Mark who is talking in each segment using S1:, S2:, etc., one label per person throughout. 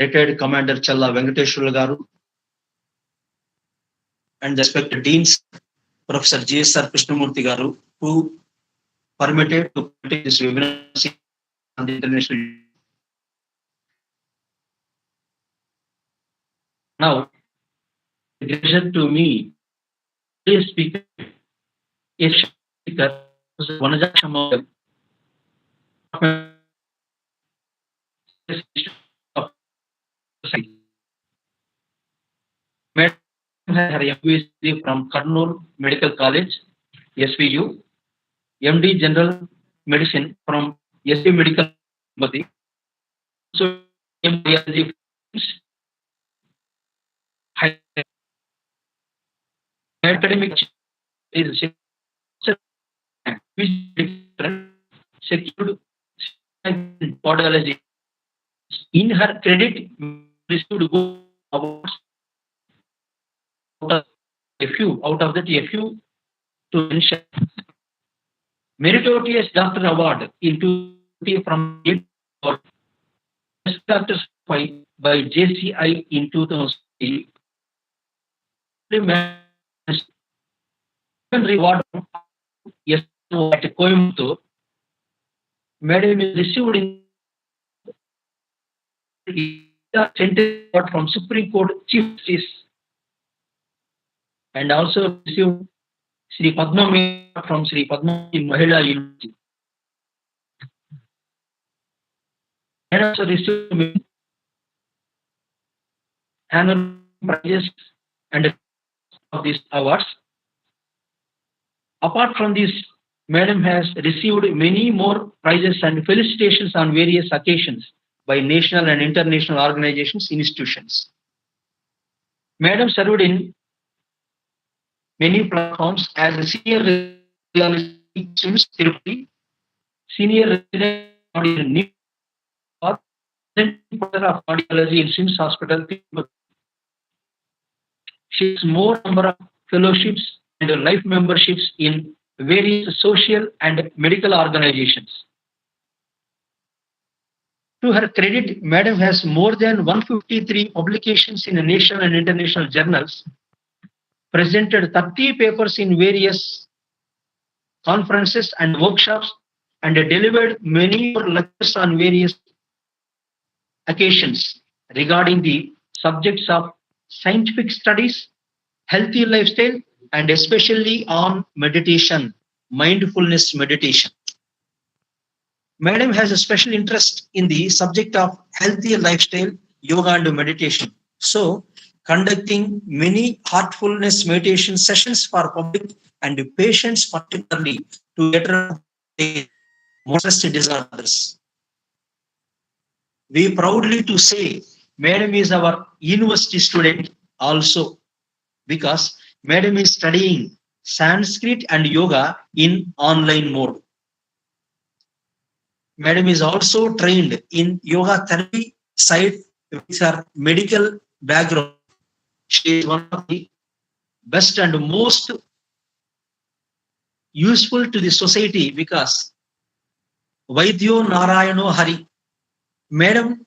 S1: retired Commander Challa Venkateshwarlu garu, and the respected deans, Professor G.S.R. Krishnamurthy garu, who permitted to take this webinar on the international. Now, it is a pleasure to me, today's speaker, Vanajakshama, Madam has her MBA from Kurnool Medical College, SVU, MD General Medicine from SV Medical Tirupati, so MD academic is secured cardiology. In her credit, received go awards. Out of that, a few to mention. Meritorious Doctor Award in 2020 from Best Doctor by JCI in 2003. Reward at Coimbatore. Madam is received in Center from Supreme Court Chief Justice, and also received Sri Padma from Sri Padma Mahila University. And also received annual prizes and of these awards. Apart from this, Madam has received many more prizes and felicitations on various occasions by national and international organizations, institutions. Madam served in many platforms as a senior radiologist Tirupati, senior resident in of cardiology in SIMS Hospital. She has more number of fellowships and life memberships in various social and medical organizations. To her credit, Madam has more than 153 publications in national and international journals, presented 30 papers in various conferences and workshops, and delivered many more lectures on various occasions regarding the subjects of scientific studies, healthy lifestyle, and especially on meditation, mindfulness meditation. Madam has a special interest in the subject of healthy lifestyle, yoga and meditation. So, conducting many heartfulness meditation sessions for public and patients, particularly to better stress disorders. We proudly to say, Madam is our university student also, because Madam is studying Sanskrit and yoga in online mode. Madam is also trained in yoga therapy side with her medical background. She is one of the best and most useful to the society because Vaidyo Narayano Hari. Madam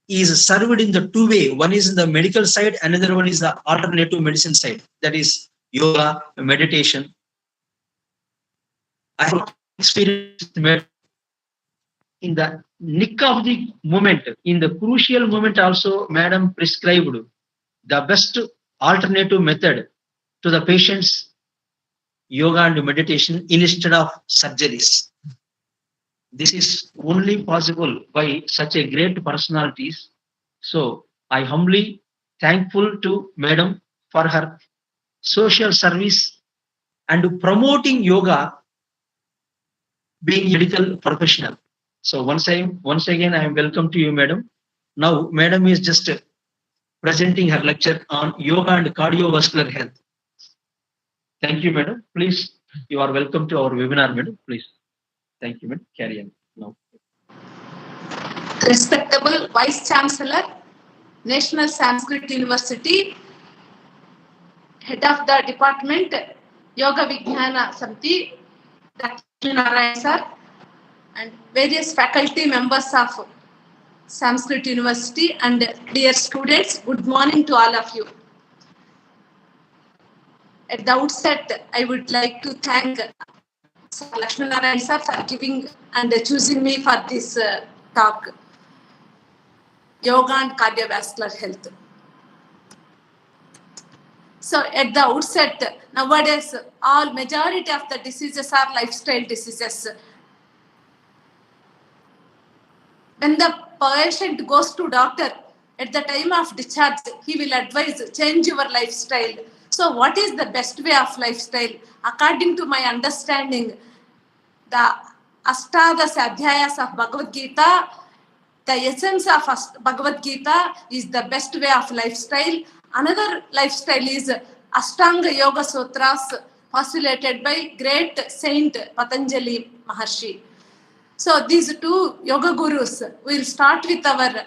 S1: is served in the two way. One is in the medical side, another one is the alternative medicine side. That is yoga, meditation. I have experienced in the nick of the moment, in the crucial moment also, Madam prescribed the best alternative method to the patients, yoga and meditation instead of surgeries. This is only possible by such a great personalities. So I humbly thankful to Madam for her social service and promoting yoga being a medical professional. So once again, I am welcome to you, Madam. Now, Madam is just presenting her lecture on yoga and cardiovascular health. Thank you, Madam. Please, you are welcome to our webinar, Madam. Please. Thank you, Madam. Carry on now.
S2: Respectable Vice Chancellor, National Sanskrit University, Head of the Department, Yoga Vijnana Samiti, Dr. Narayan sir, and various faculty members of Sanskrit University, and dear students, good morning to all of you. At the outset, I would like to thank Lakshminarayan sir for giving and choosing me for this talk, Yoga and Cardiovascular Health. So at the outset, nowadays, all majority of the diseases are lifestyle diseases. When the patient goes to doctor, at the time of discharge, he will advise, change your lifestyle. So what is the best way of lifestyle? According to my understanding, the Ashtadas Adhyayas of Bhagavad Gita, the essence of Bhagavad Gita is the best way of lifestyle. Another lifestyle is Ashtanga Yoga Sutras, postulated by great Saint Patanjali Maharshi. So these two yoga gurus will start with our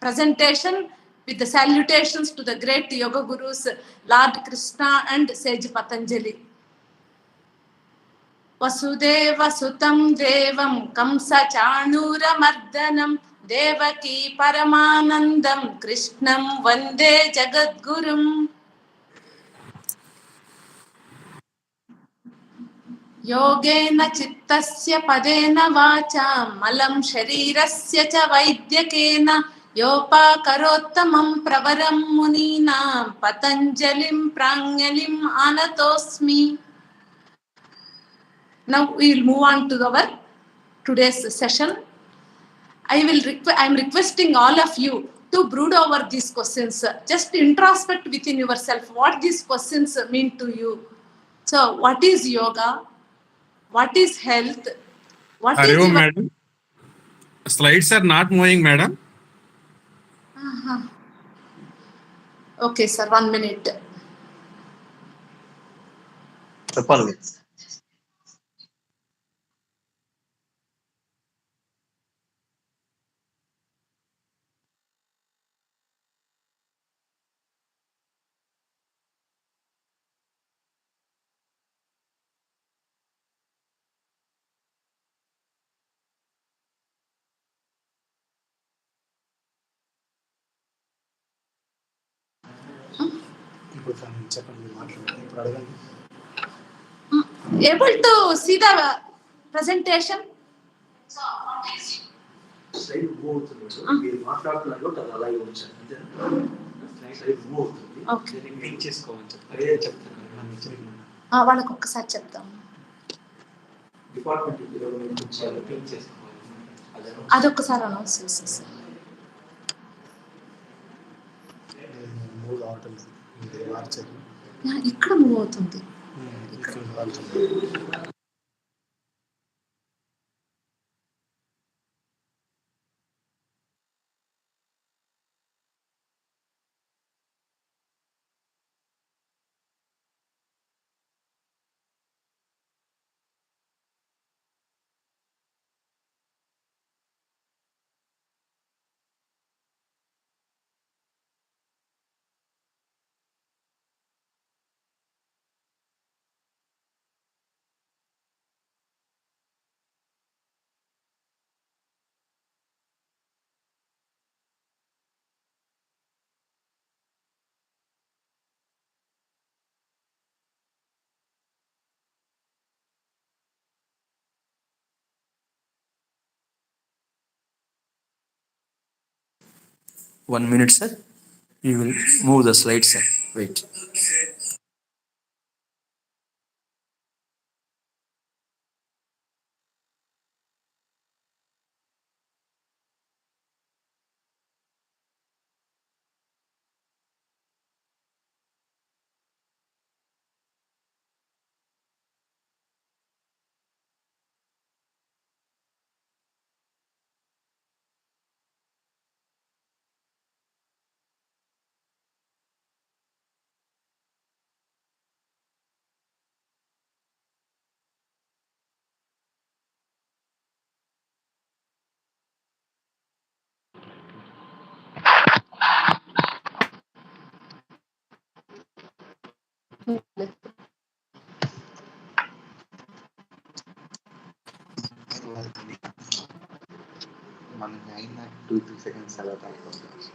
S2: presentation with the salutations to the great yoga gurus, Lord Krishna and Sage Patanjali. Vasudeva Sutam Devam Kamsa Chanura Mardanam Devaki Paramanandam Krishnam Vande Jagadgurum. योगेन चित्तस्य पदेन वाचा मलं शरीरस्य च वैद्यकेन योपाकरोत्तमं प्रवरं मुनीनां पतञ्जलिं प्राञ्जलिम् आनतोऽस्मि. Now we will move on to our today's session. I am requesting all of you to brood over these questions. Just introspect within yourself what these questions mean to you. So, what is yoga? What is health? What is your...
S3: madam? Slides are not moving, madam.
S2: Okay, sir. 1 minute. Able to see the presentation? వాళ్ళకి ఒక్కసారి చెప్తాం. అదొక్కసారి announce చేసేసి ఇక్కడ move అవుతుంది.
S4: One minute, sir. We will move the slides, sir. Wait.
S5: మనకి అయిన 2-3 seconds అలా అయిపోతుంది.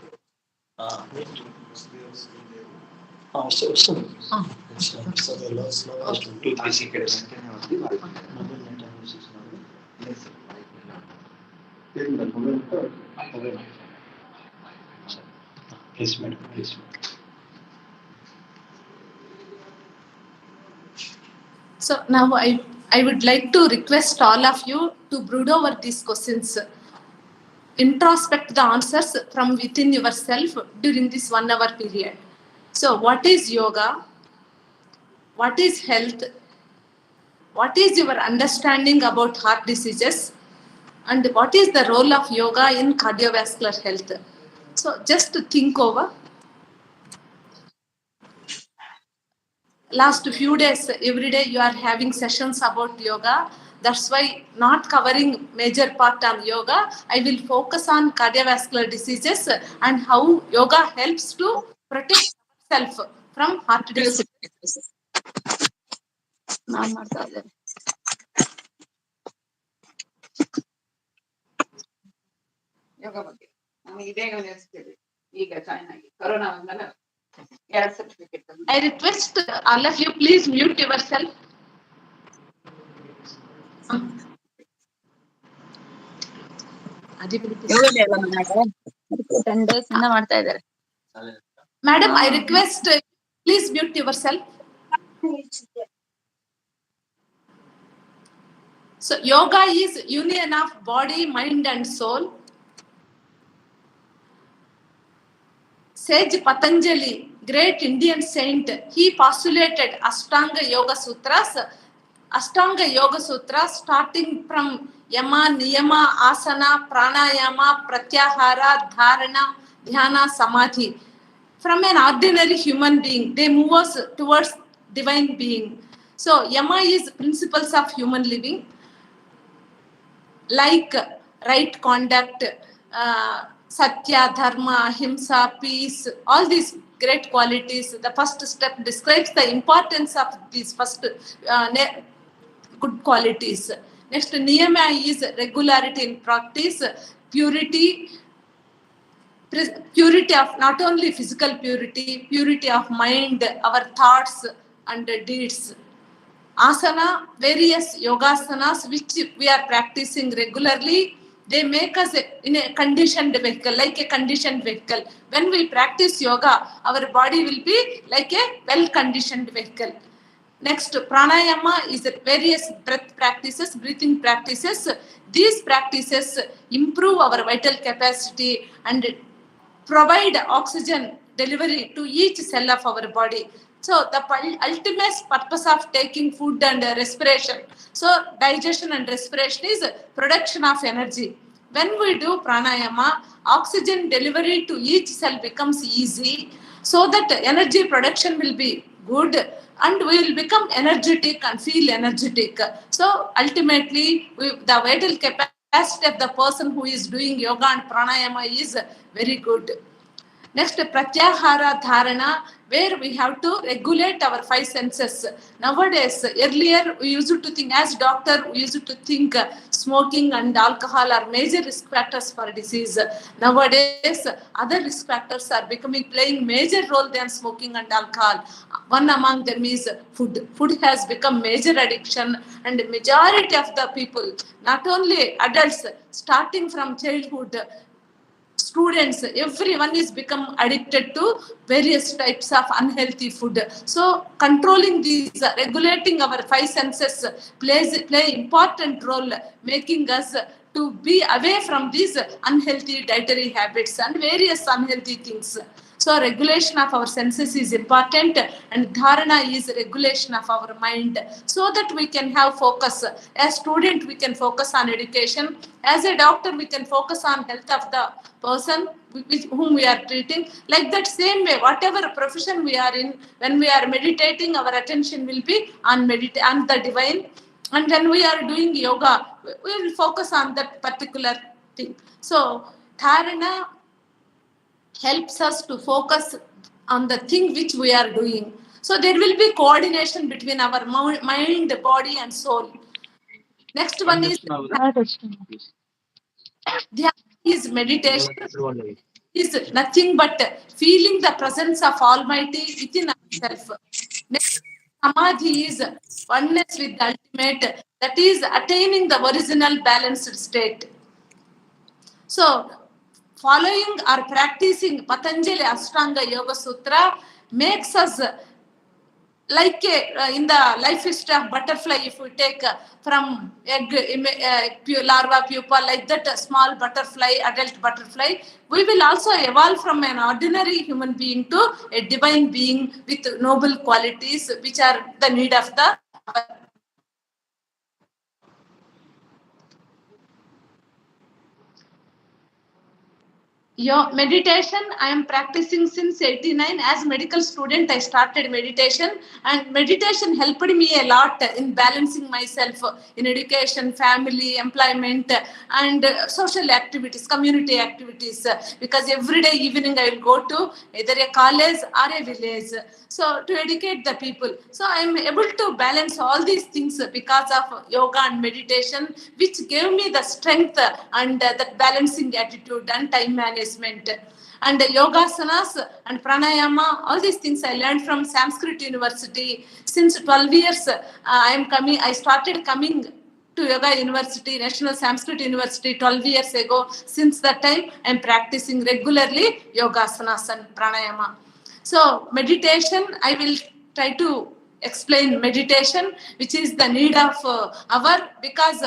S2: So now I would like to request all of you to brood over these questions. Introspect the answers from within yourself during this 1 hour period. So what is yoga? What is health? What is your understanding about heart diseases? And what is the role of yoga in cardiovascular health? So just to think over. Last few days, every day you are having sessions about yoga. That's why not covering major part on yoga. I will focus on cardiovascular diseases and how yoga helps to protect ourselves from heart disease.
S6: ಯೋಗ ಬಗ್ಗೆ ನಮಗೆ ಇದೇ university ಈಗ join ಆಗಿ corona ಬಂದಲ್ಲ 2 certificate
S2: I request all of you, please mute yourself.
S6: ಯೋಗದ ಎಲ್ಲ ಮನೆಯಾಗ 10 days ಇಂದ ಮಾಡ್ತಾ ಇದ್ದಾರೆ.
S2: Madam, I request please mute yourself. So yoga is union of body, mind and soul. Sage Patanjali, great Indian saint, he postulated Ashtanga Yoga Sutras. Ashtanga Yoga Sutras starting from Yama, Niyama, Asana, Pranayama, Pratyahara, Dharana, Dhyana, Samadhi. From an ordinary human being, they move us towards divine being. So Yama is principles of human living, like right conduct, satya, dharma, ahimsa, peace, all these great qualities. The first step describes the importance of these first good qualities. Next, niyama is regularity in practice, purity of not only physical purity, purity of mind, our thoughts and deeds. Asana, various yogasanas which we are practicing regularly, they make us in a conditioned vehicle, like a conditioned vehicle. When we practice yoga, our body will be like a well-conditioned vehicle. Next, pranayama is various breath practices, breathing practices. These practices improve our vital capacity and provide oxygen delivery to each cell of our body. So the ultimate purpose of taking food and respiration, so digestion and respiration, is production of energy. When we do pranayama, oxygen delivery to each cell becomes easy, so that energy production will be good and we will become energetic and feel energetic. So ultimately, the vital capacity of the person who is doing yoga and pranayama is very good. Next, pratyahara dharana, where we have to regulate our 5 senses. Nowadays, earlier we used to think, as doctor, we used to think smoking and alcohol are major risk factors for disease. Nowadays, other risk factors are playing major role than smoking and alcohol. One among them is food. Food has become major addiction, and majority of the people, not only adults, starting from childhood, students, everyone is become addicted to various types of unhealthy food. So controlling these, regulating our 5 senses play important role, making us to be away from these unhealthy dietary habits and various unhealthy things. So regulation of our senses is important, and dharana is regulation of our mind, so that we can have focus. As student, we can focus on education. As a doctor, we can focus on health of the person whom we are treating. Like that same way, whatever profession we are in, when we are meditating, our attention will be on the divine. And when we are doing yoga, we will focus on that particular thing. So dharana helps us to focus on the thing which we are doing. So there will be coordination between our mind, body and soul. Next one is is meditation is nothing but feeling the presence of Almighty within ourselves. Next, Samadhi is oneness with the ultimate, that is attaining the original balanced state. So, following or practicing Patanjali Ashtanga Yoga Sutra makes us like in the life history of butterfly. If we take from egg, larva, pupa, like that, small butterfly, adult butterfly, we will also evolve from an ordinary human being to a divine being with noble qualities, which are the need of the meditation. I am practicing since 89. As medical student, I started meditation, and meditation helped me a lot in balancing myself in education, family, employment, and social activities, community activities. Because every day evening I will go to either a college or a village, so to educate the people. So I am able to balance all these things because of yoga and meditation, which gave me the strength and that balancing attitude and time management. And yogasanas and pranayama, all these things I learned from Sanskrit University. Since 12 years, I started coming to Yoga University, National Sanskrit University 12 years ago. Since that time, I am practicing regularly yogasanas and pranayama. So meditation, I will try to explain meditation, which is the need of our, because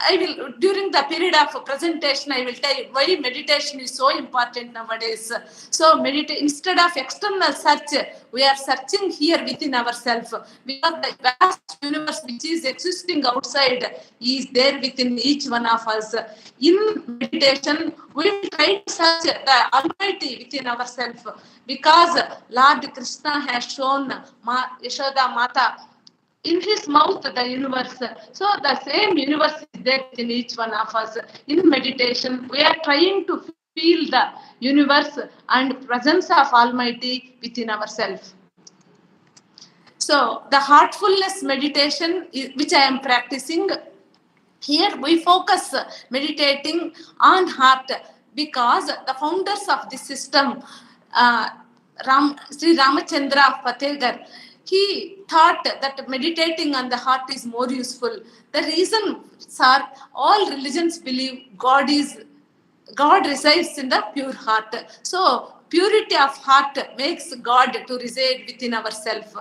S2: I will, during the period of presentation, I will tell you why meditation is so important nowadays. So instead of external search, we are searching here within ourselves, because the vast universe which is existing outside is there within each one of us. In meditation, we will try to search the Almighty within ourselves, because Lord Krishna has shown Yashoda Mata in his mouth the universe. So the same universe is there in each one of us. In meditation, we are trying to feel the universe and presence of Almighty within ourselves. So the heartfulness meditation, which I am practicing, here we focus meditating on heart, because the founders of this system, Sri Ramachandra of Fatehgarh, he thought that meditating on the heart is more useful. The reason, sir, all religions believe God resides in the pure heart. So purity of heart makes God to reside within ourselves.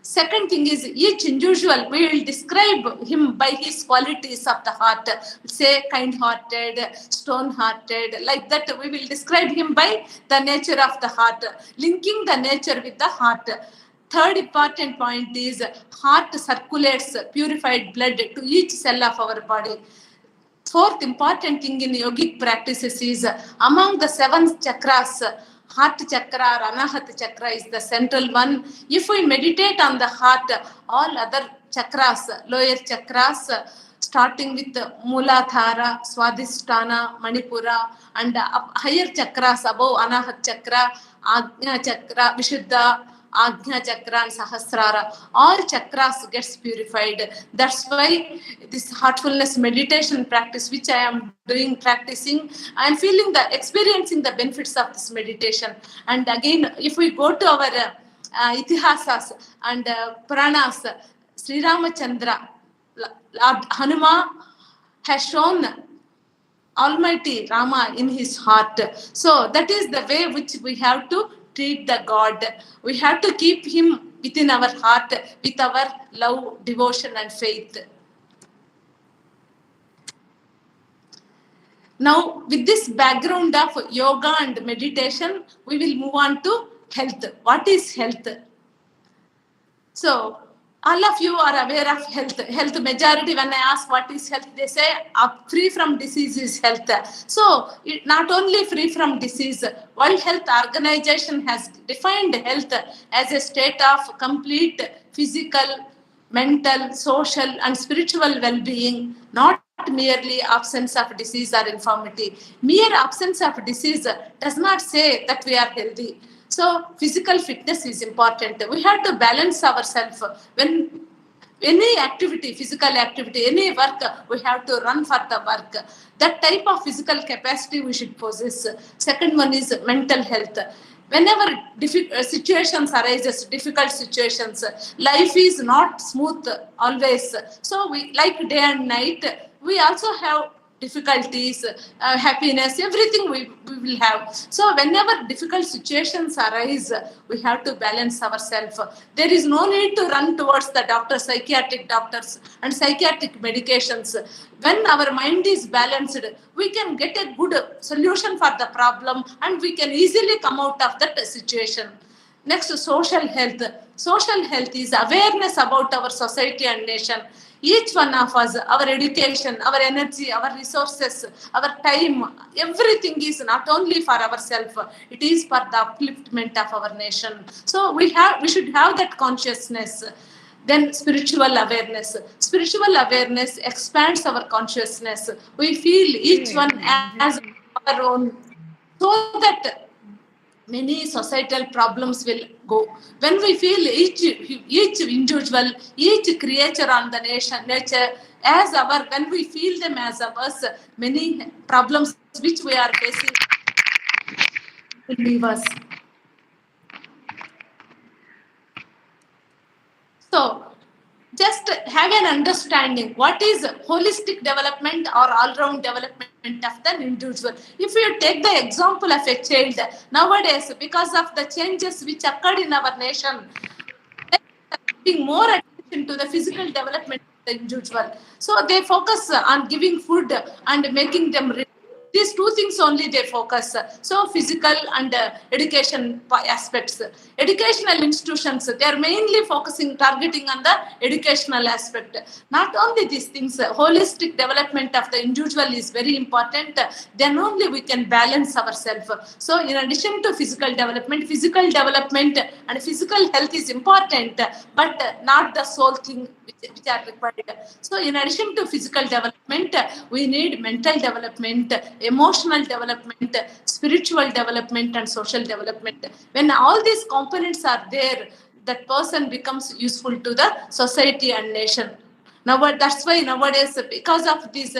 S2: Second thing is, each individual, we will describe him by his qualities of the heart. Say kind-hearted, stone-hearted, like that we will describe him by the nature of the heart, linking the nature with the heart. Third important point is, heart circulates purified blood to each cell of our body. Fourth important thing in yogic practices is, among the 7 chakras, heart chakra or anahat chakra is the central one. If we meditate on the heart, all other chakras, lower chakras, starting with Muladhara, Swadhisthana, Manipura, and higher chakras above anahat chakra, Agnya chakra, Vishuddha, Agnya chakra and Sahasrara, all chakras gets purified. That's why this heartfulness meditation practice, which I am practicing, I am experiencing the benefits of this meditation. And again, if we go to our itihasas and Puranas, Sri Ramachandra, Lord Hanuma has shown Almighty Rama in his heart. So that is the way which we have to treat the God. We have to keep him within our heart with our love, devotion, and faith. Now, with this background of yoga and meditation, we will move on to health. What is health? So, all of you are aware of health. Health majority, when I ask what is health, they say free from disease is health. So, not only free from disease, World Health Organization has defined health as a state of complete physical, mental, social, and spiritual well-being, not merely absence of disease or infirmity. Mere absence of disease does not say that we are healthy. So physical fitness is important. We have to balance ourselves. When Any activity, physical activity, any work, we have to run for the work. That type of physical capacity we should possess. Second one is mental health. Whenever situations arises, difficult situations, life is not smooth always. So we, like day and night, we also have difficulties, happiness, everything we will have. So whenever difficult situations arise, we have to balance ourselves. There is no need to run towards the doctors, psychiatric doctors and psychiatric medications. When our mind is balanced, we can get a good solution for the problem and we can easily come out of that situation. Next, social health. Social health is awareness about our society and nation. Each one of us, our education, our energy, our resources, our time, everything is not only for ourselves, it is for the upliftment of our nation. So we should have that consciousness. Then spiritual awareness. Spiritual awareness expands our consciousness. We feel each one as our own, so that many societal problems will go. When we feel each individual, each creature on the nature as our, when we feel them as ours, many problems which we are facing will leave us. So just have an understanding what is holistic development or all-round development of the individual. If you take the example of a child, nowadays, because of the changes which occurred in our nation, giving more attention to the physical development of the individual. So they focus on giving food and making them rich. These two things only they focus. So physical and education aspects. Educational institutions, they are mainly targeting on the educational aspect. Not only these things, holistic development of the individual is very important. Then only we can balance ourselves. So in addition to physical development and physical health is important, but not the sole thing which are required. So in addition to physical development, we need mental development, emotional development, spiritual development, and social development. When all these components are there, that person becomes useful to the society and nation. Now, that's why nowadays, because of this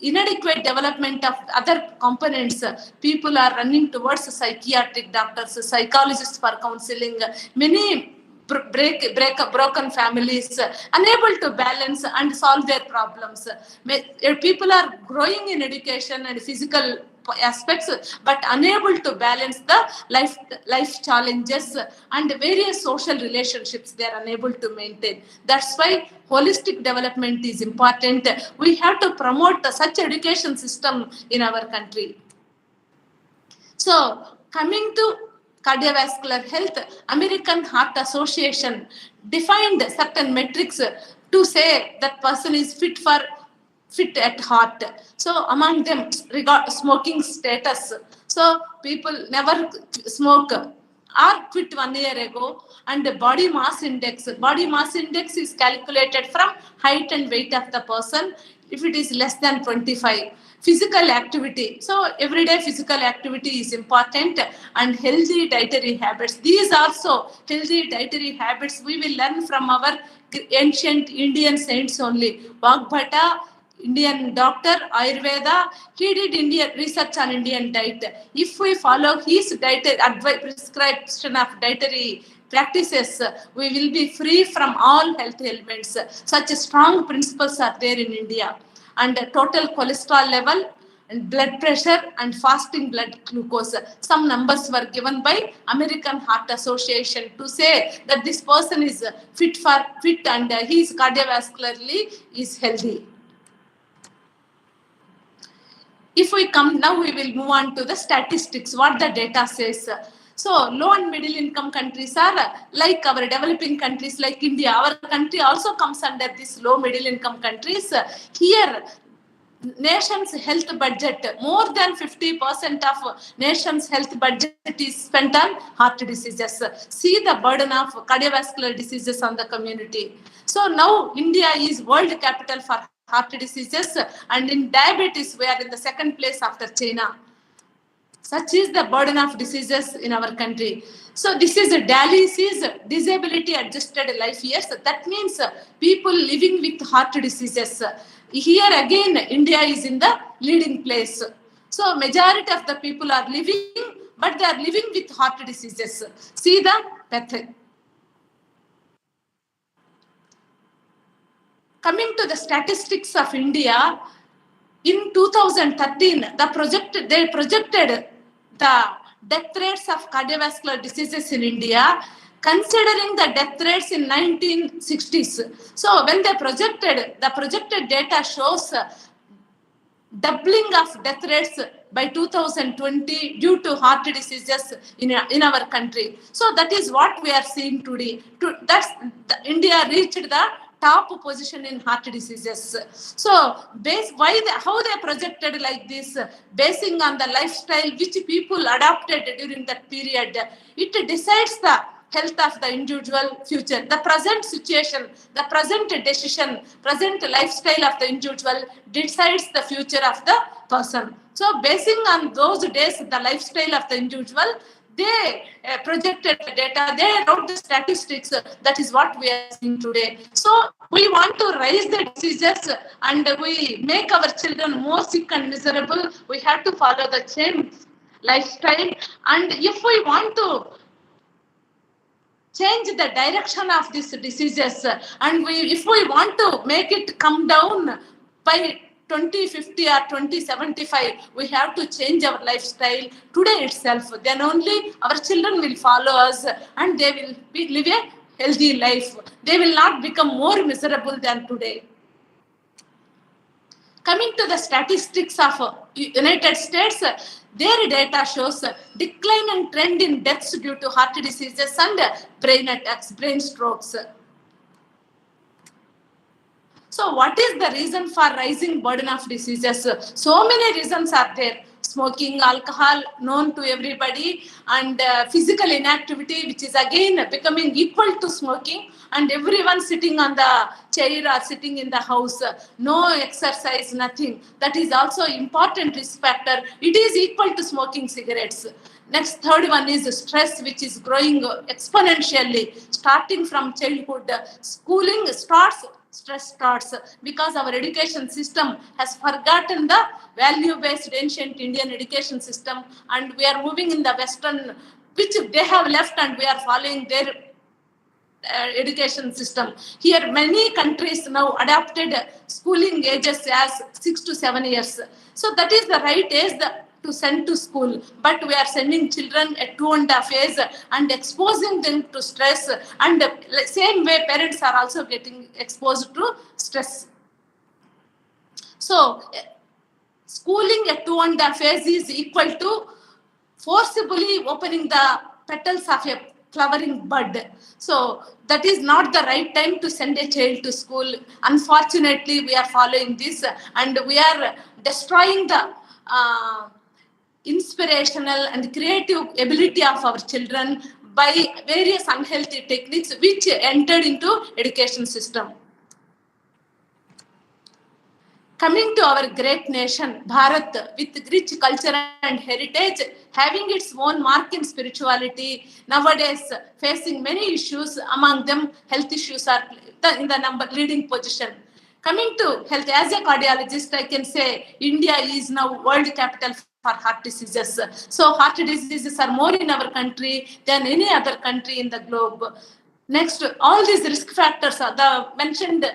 S2: inadequate development of other components, people are running towards psychiatric doctors, psychologists for counseling. Many broken families, unable to balance and solve their problems. People are growing in education and physical aspects, but unable to balance the life challenges and various social relationships they are unable to maintain. That's why holistic development is important. We have to promote such education system in our country. So coming to cardiovascular health, American Heart Association defined certain metrics to say that person is fit at heart. So among them, regard smoking status. So people never smoke or quit 1 year ago, and the body mass index. Body mass index is calculated from height and weight of the person. If it is less than 25. Physical activity. So everyday physical activity is important, and healthy dietary habits. These also healthy dietary habits we will learn from our ancient Indian saints only. Vagbhata, Indian doctor, Ayurveda, he did Indian research on Indian diet. If we follow his dietary prescription of dietary practices, we will be free from all health ailments. Such strong principles are there in India. And total cholesterol level and blood pressure and fasting blood glucose. Some numbers were given by American Heart Association to say that this person is fit and he is cardiovascularly is healthy. If we come now, we will move on to the statistics, what the data says. So low and middle income countries are like our developing countries like India. Our country also comes under this low middle income countries. Here, nation's health budget, more than 50% of nation's health budget is spent on heart diseases. See the burden of cardiovascular diseases on the community. So now India is world capital for heart diseases, and in diabetes we are in the second place after China. Such is the burden of diseases in our country. So this is a dialysis, disability adjusted life years. That means people living with heart diseases. Here again, India is in the leading place. So majority of the people are living, but they are living with heart diseases. See the path. Coming to the statistics of India, in 2013, they projected the death rates of cardiovascular diseases in India, considering the death rates in 1960s. So when they projected, the projected data shows doubling of death rates by 2020 due to heart diseases in our country. So that is what we are seeing today. India reached the top position in heart diseases. So how they projected like this, basing on the lifestyle which people adopted during that period, it decides the health of the individual future. The present situation, the present decision, present lifestyle of the individual decides the future of the person. So basing on those days, the lifestyle of the individual, they projected the data, they wrote the statistics. That is what we are seeing today. So we want to raise the diseases and we make our children more sick and miserable. We have to follow the same lifestyle. And if we want to change the direction of these diseases, and if we want to make it come down by 2050 or 2075, we have to change our lifestyle today itself. Then only our children will follow us and they will live a healthy life. They will not become more miserable than today. Coming to the statistics of United States, their data shows declining trend in deaths due to heart diseases and brain attacks, brain strokes. So what is the reason for rising burden of diseases? So many reasons are there. Smoking, alcohol, known to everybody, and physical inactivity, which is again becoming equal to smoking, and everyone sitting on the chair or sitting in the house, no exercise, nothing. That is also important risk factor. It is equal to smoking cigarettes. Next, third one is stress, which is growing exponentially, starting from childhood. Schooling starts, stress starts, because our education system has forgotten the value-based ancient Indian education system, and we are moving in the Western, which they have left, and we are following their education system. Here, many countries now adopted schooling ages as 6 to 7 years. So that is the right age to send to school, but we are sending children at 2.5 years and exposing them to stress, and same way parents are also getting exposed to stress. So schooling at 2.5 years is equal to forcibly opening the petals of a flowering bud. So that is not the right time to send a child to school. Unfortunately, we are following this, and we are destroying the inspirational and creative ability of our children by various unhealthy techniques which entered into education system. Coming to our great nation, Bharat, with rich culture and heritage, having its own mark in spirituality, nowadays facing many issues, among them health issues are in the leading position. Coming to health, as a cardiologist, I can say India is now world capital for heart diseases. So heart diseases are more in our country than any other country in the globe. Next, all these risk factors are the mentioned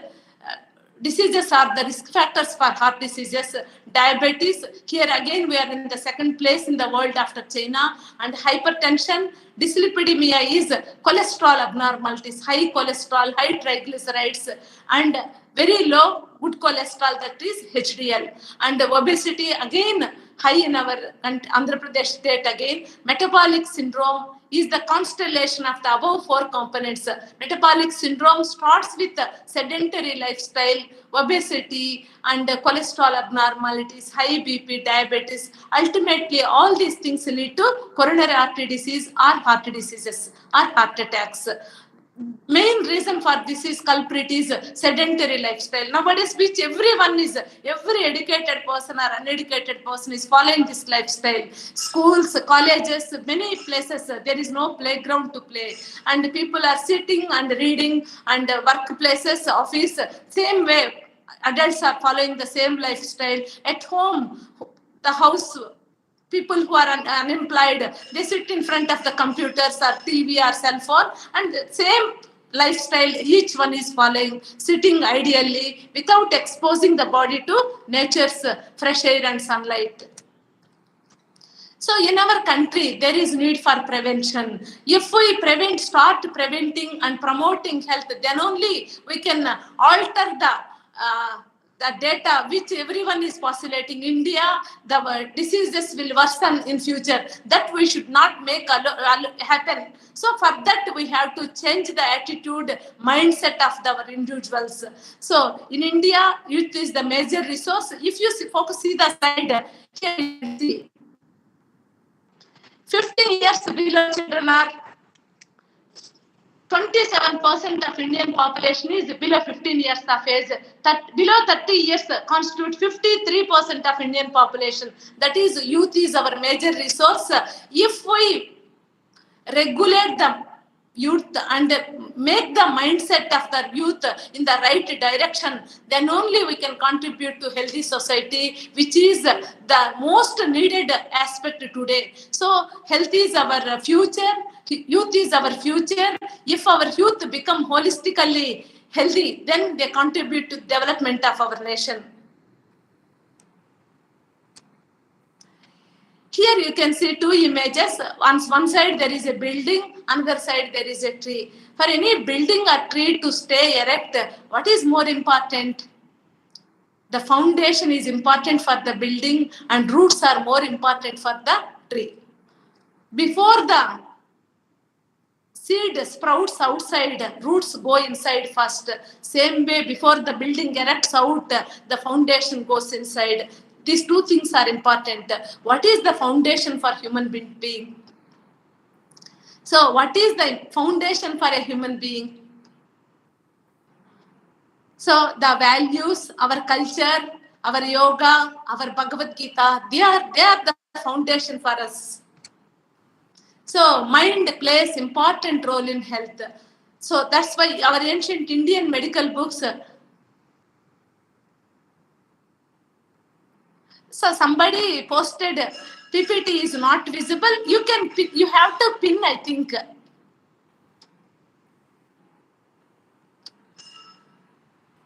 S2: diseases are the risk factors for heart diseases. Diabetes, here again we are in the second place in the world after China, and hypertension. Dyslipidemia is cholesterol abnormalities, high cholesterol, high triglycerides, and very low good cholesterol, that is HDL. And obesity, again high in our Andhra Pradesh state again. Metabolic syndrome is the constellation of the above 4 components. Metabolic syndrome starts with sedentary lifestyle, obesity, and cholesterol abnormalities, high BP, diabetes. Ultimately, all these things lead to coronary artery disease or heart diseases or heart attacks. main reason for this is culprit is sedentary lifestyle. Nowadays, which every educated person or uneducated person is following this lifestyle. Schools, colleges, many places, there is no playground to play. And people are sitting and reading, and workplaces, office, same way. Adults are following the same lifestyle. At home, the house, people who are unemployed, they sit in front of the computers or TV or cell phone, and the same lifestyle each one is following, sitting ideally without exposing the body to nature's fresh air and sunlight. So in our country, there is need for prevention. If we start preventing and promoting health, then only we can alter the data which everyone is postulating. India, the diseases will worsen in future. That we should not make happen. So for that, we have to change the attitude, mindset of our individuals. So in India, youth is the major resource. If you see the slide, here you can see 15 years below children are 27% of Indian population is below 15 years of age. Below 30 years constitute 53% of Indian population. That is, youth is our major resource. If we regulate the youth and make the mindset of the youth in the right direction, then only we can contribute to healthy society, which is the most needed aspect today. So health is our future, youth is our future. If our youth become holistically healthy, then they contribute to development of our nation. Here you can see two images. On one side there is a building, another side there is a tree. For any building or tree to stay erect, what is more important? The foundation is important for the building and roots are more important for the tree. Before the seed sprouts outside, roots go inside first. Same way, before the building erects out, the foundation goes inside. These two things are important. What is the foundation for human being? So what is the foundation for a human being? So the values, our culture, our yoga, our Bhagavad Gita, they are the foundation for us. So mind plays important role in health. So that's why our ancient Indian medical books. So somebody posted PPT is not visible. You have to pin, I think.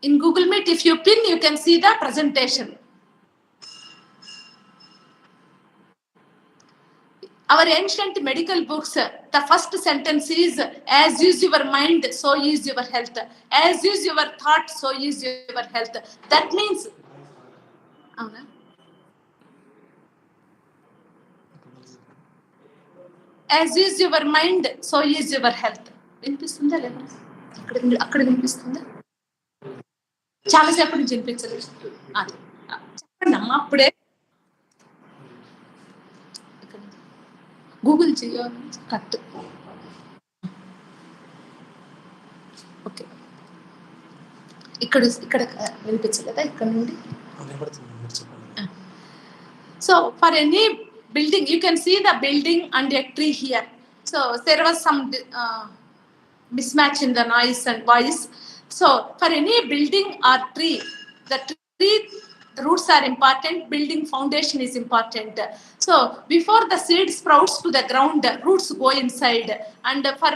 S2: In Google Meet, if you pin, you can see the presentation. Our ancient medical books, the first sentence is, as is your mind, so is your health. As is your thought, so is your health. That means, as is your mind, so is your health. వినిపిస్తుందా లేదా? అక్కడ వినిపిస్తుందా? చాలాసేపటి నుంచి వినిపించలేదు. చెప్పండి అమ్మా అప్పుడే. Google చేయో cut. ఓకే, ఇక్కడ వినిపించలేదా ఇక్కడ నుండి? So for any building, you can see the building and a tree here. So there was some mismatch in the noise and voice. So for any building or tree, the roots are important, building foundation is important. So before the seed sprouts to the ground, roots go inside. And for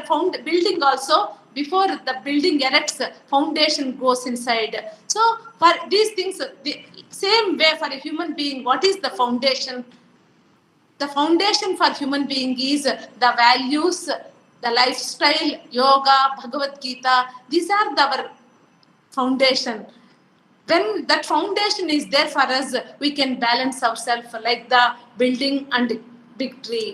S2: building also, before the building erects, foundation goes inside. So for these things, the same way for a human being, what is the foundation? The foundation for human being is the values, the lifestyle, yoga, Bhagavad Gita. These are our foundation. When that foundation is there for us, we can balance ourselves like the building and big tree.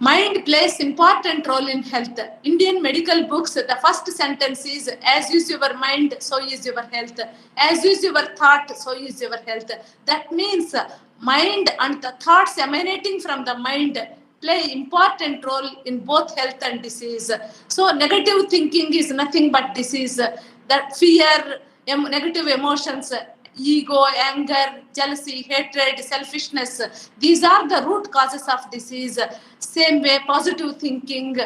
S2: Mind plays important role in health. Indian medical books, the first sentence is, as is your mind, so is your health. As is your thought, so is your health. That means mind and the thoughts emanating from the mind play important role in both health and disease. So negative thinking is nothing but disease. That fear, negative emotions, ego, anger, jealousy, hatred, selfishness, these are the root causes of disease. Same way, positive thinking,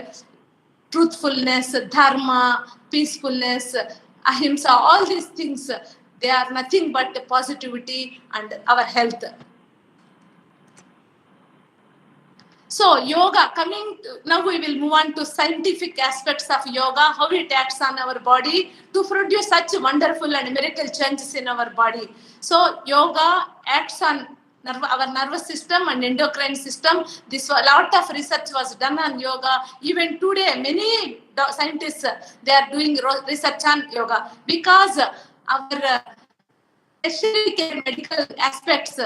S2: truthfulness, dharma, peacefulness, ahimsa, all these things, they are nothing but positivity and our health. So yoga, now we will move on to scientific aspects of yoga, how it acts on our body to produce such wonderful and miracle changes in our body. So yoga acts on our nervous system and endocrine system. A lot of research was done on yoga. Even today, many scientists, they are doing research on yoga because our tertiary care medical aspects,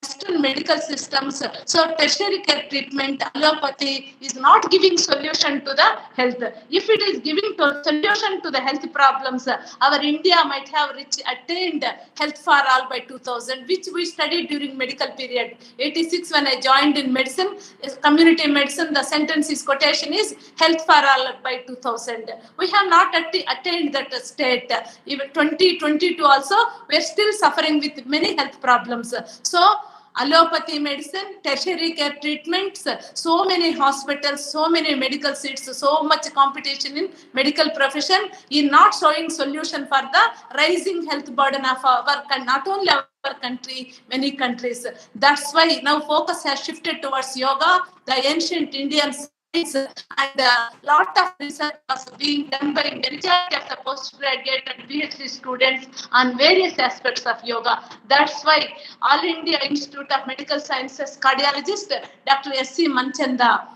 S2: Western medical systems, so tertiary care treatment, allopathy is not giving solution to the health. If it is giving solution to the health problems, our India might have attained health for all by 2000, which we studied during medical period. 86 when I joined in medicine, community medicine, the quotation is health for all by 2000. We have not attained that state. Even 2022 also, we are still suffering with many health problems. So allopathy medicine, tertiary care treatments, so many hospitals, so many medical seats, so much competition in medical profession is not showing solution for the rising health burden of our not only our country, many countries. That's why now focus has shifted towards yoga, the ancient Indian and a lot of research was being done by majority of the postgraduate and PhD students on various aspects of yoga. That's why All India Institute of Medical Sciences cardiologist Dr. S.C. Manchanda,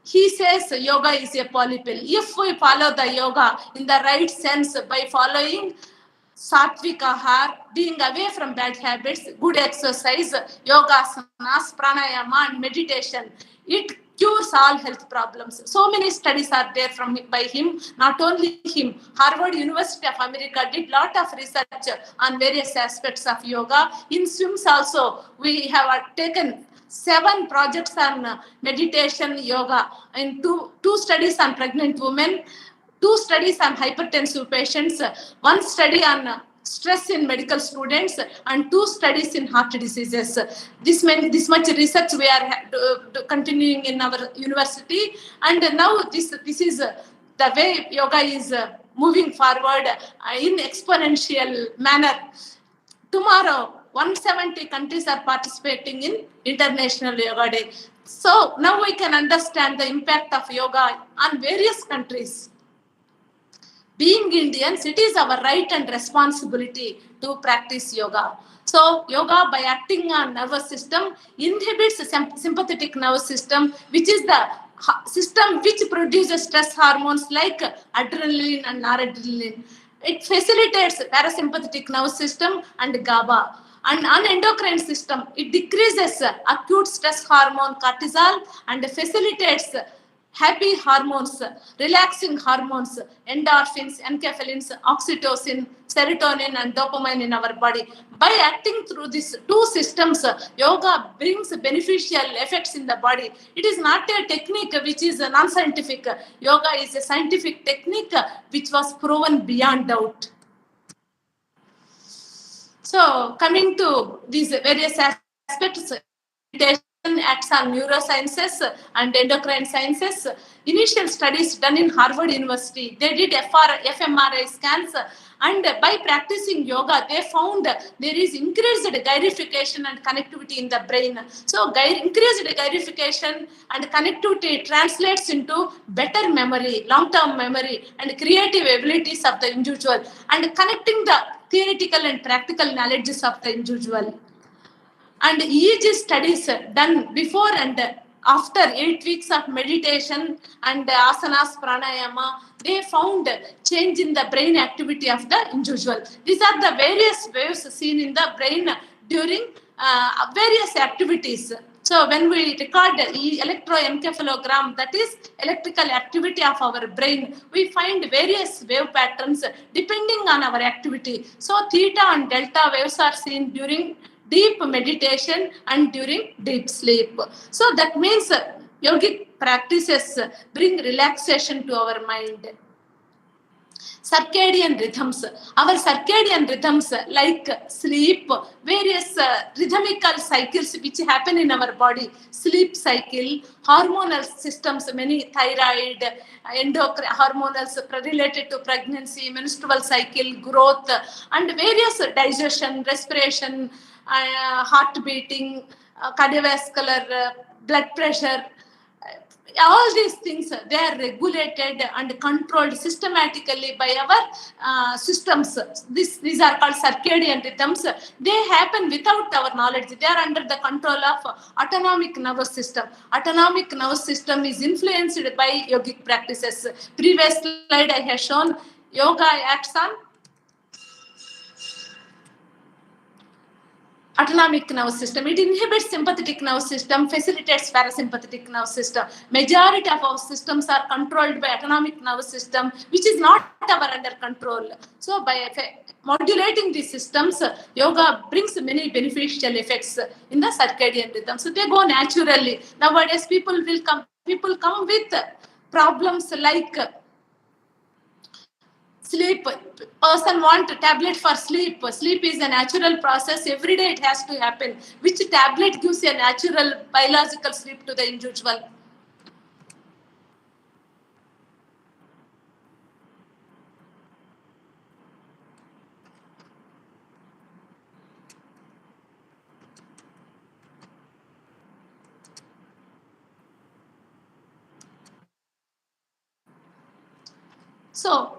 S2: he says yoga is a polypill. If we follow the yoga in the right sense by following sattvic ahar, being away from bad habits, good exercise, yoga, asanas, pranayama and meditation, it cures all health problems. So many studies are there by him, not only him. Harvard University of America did lot of research on various aspects of yoga. In swims also, we have taken 7 projects on meditation, yoga, and two studies on pregnant women, 2 studies on hypertensive patients, 1 study on stress in medical students, and 2 studies in heart diseases. This much research we are continuing in our university, and now this is the way yoga is moving forward in exponential manner. Tomorrow, 170 countries are participating in International Yoga Day. So now we can understand the impact of yoga on various countries. Being Indians, it is our right and responsibility to practice yoga. So yoga, by acting on nervous system, inhibits the sympathetic nervous system, which is the system which produces stress hormones like adrenaline and noradrenaline. It facilitates parasympathetic nervous system and GABA. And on endocrine system, it decreases acute stress hormone cortisol and facilitates happy hormones, relaxing hormones, endorphins, enkephalins, oxytocin, serotonin, and dopamine in our body. By acting through these 2 systems, yoga brings beneficial effects in the body. It is not a technique which is non-scientific. Yoga is a scientific technique which was proven beyond doubt. So, coming to these various aspects, meditation acts on neurosciences and endocrine sciences. Initial studies done in Harvard University, they did fMRI scans, and by practicing yoga, they found there is increased gyrification and connectivity in the brain. So increased gyrification and connectivity translates into better memory, long-term memory, and creative abilities of the individual, and connecting the theoretical and practical knowledges of the individual. And EEG studies done before and after 8 weeks of meditation and asanas, pranayama, they found change in the brain activity of the individual. These are the various waves seen in the brain during various activities. So when we record the electroencephalogram, that is electrical activity of our brain, we find various wave patterns depending on our activity. So theta and delta waves are seen during deep meditation and during deep sleep. So that means Yogic practices bring relaxation to our mind. Circadian rhythms. Our circadian rhythms like sleep, various rhythmical cycles which happen in our body, sleep cycle, hormonal systems, many thyroid, endocrine hormonals related to pregnancy, menstrual cycle, growth, and various digestion, respiration, heart beating, cardiovascular, blood pressure. All these things, they are regulated and controlled systematically by our systems. These are called circadian rhythms. They happen without our knowledge. They are under the control of autonomic nervous system. Autonomic nervous system is influenced by yogic practices. Previous slide I have shown, yoga acts on autonomic nervous system. It inhibits sympathetic nervous system, facilitates parasympathetic nervous system. Majority of our systems are controlled by autonomic nervous system, which is not our under control. So by modulating these systems, yoga brings many beneficial effects in the circadian rhythm. So they go naturally. Nowadays people come with problems like sleep. Person want a tablet for sleep. Sleep is a natural process. Every day it has to happen. Which tablet gives a natural biological sleep to the individual? So,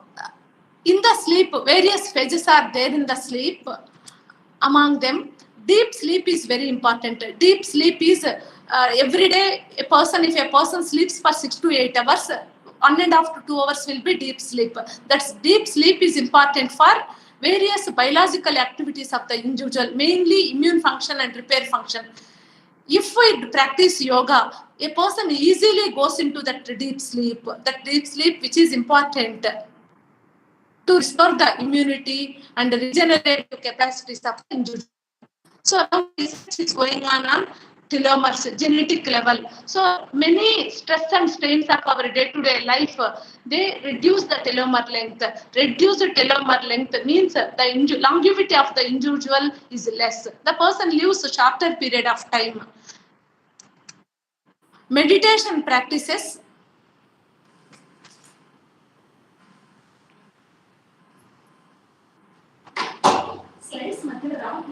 S2: in the sleep, various phases are there in the sleep. Among them, deep sleep is very important. Deep sleep is every day if a person sleeps for 6 to 8 hours, 1.5 to 2 hours will be deep sleep. That's deep sleep is important for various biological activities of the individual, mainly immune function and repair function. If we practice yoga, a person easily goes into that deep sleep which is important to restore the immunity and regenerative capacities of the individual. So now research is going on telomeres, genetic level. So many stress and strains of our day-to-day life, they reduce the telomere length. Reduce the telomere length means the longevity of the individual is less. The person lives a shorter period of time. Meditation practices. Slides matter around.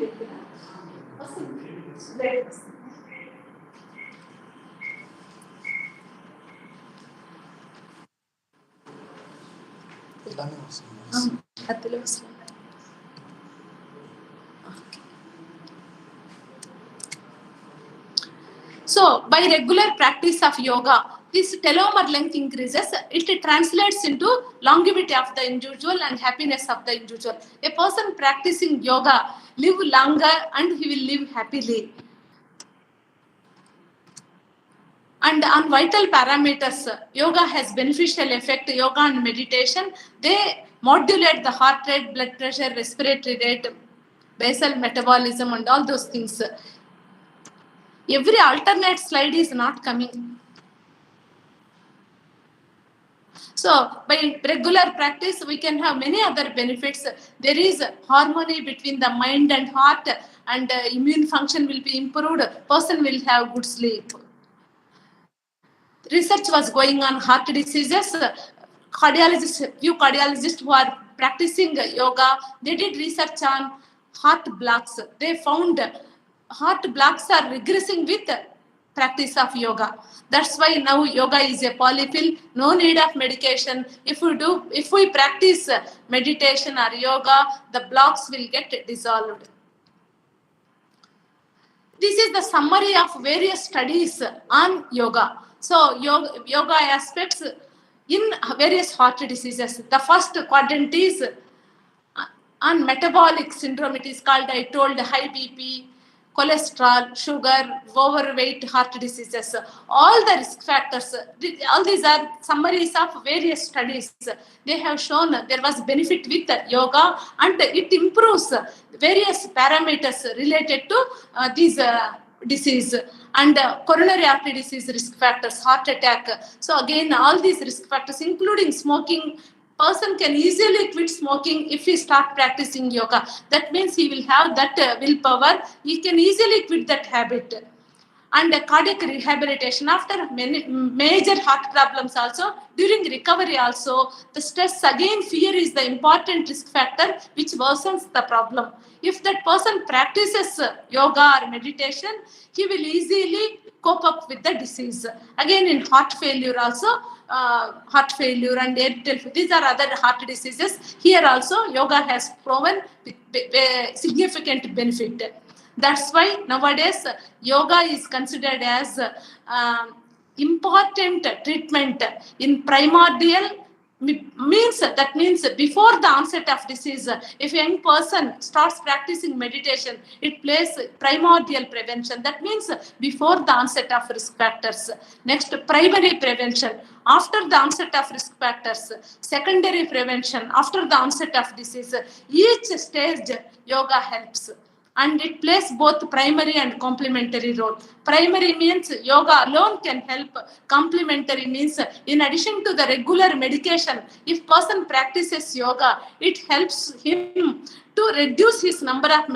S2: So, by regular practice of yoga, this telomere length increases. It translates into longevity of the individual and happiness of the individual. A person practicing yoga live longer and he will live happily. And on vital parameters, yoga has beneficial effect. Yoga and meditation, they modulate the heart rate, blood pressure, respiratory rate, basal metabolism, and all those things. Every alternate slide is not coming. So, by regular practice, we can have many other benefits. There is harmony between the mind and heart, and immune function will be improved. Person will have good sleep. Research was going on heart diseases. Few cardiologists who are practicing yoga, they did research on heart blocks. They found heart blocks are regressing with practice of yoga. That's why now yoga is a polypill, no need of medication. If we practice meditation or yoga, the blocks will get dissolved. This is the summary of various studies on yoga. So yoga aspects in various heart diseases. The first quadrant is on metabolic syndrome. It is called, I told, high BP, cholesterol, sugar, overweight, heart diseases. All the risk factors, all these are summaries of various studies. They have shown there was benefit with yoga, and it improves various parameters related to these disease, and coronary artery disease risk factors, heart attack. So again, all these risk factors, including smoking, person can easily quit smoking if he start practicing yoga. That means he will have that willpower. He can easily quit that habit. And cardiac rehabilitation after many major heart problems also, during recovery also, the stress, again fear is the important risk factor which worsens the problem. If that person practices yoga or meditation, he will easily cope up with the disease. Again, in heart failure also, heart failure and these are other heart diseases. Here also yoga has proven significant benefit. That's why nowadays yoga is considered as important treatment in primordial means before the onset of disease. If a young person starts practicing meditation, it plays primordial prevention. That means before the onset of risk factors. Next, primary prevention after the onset of risk factors. Secondary prevention after the onset of disease. Each stage yoga helps. And it plays both primary and complementary role. Primary means yoga alone can help. Complementary means in addition to the regular medication, if person practices yoga, it helps him to reduce his number of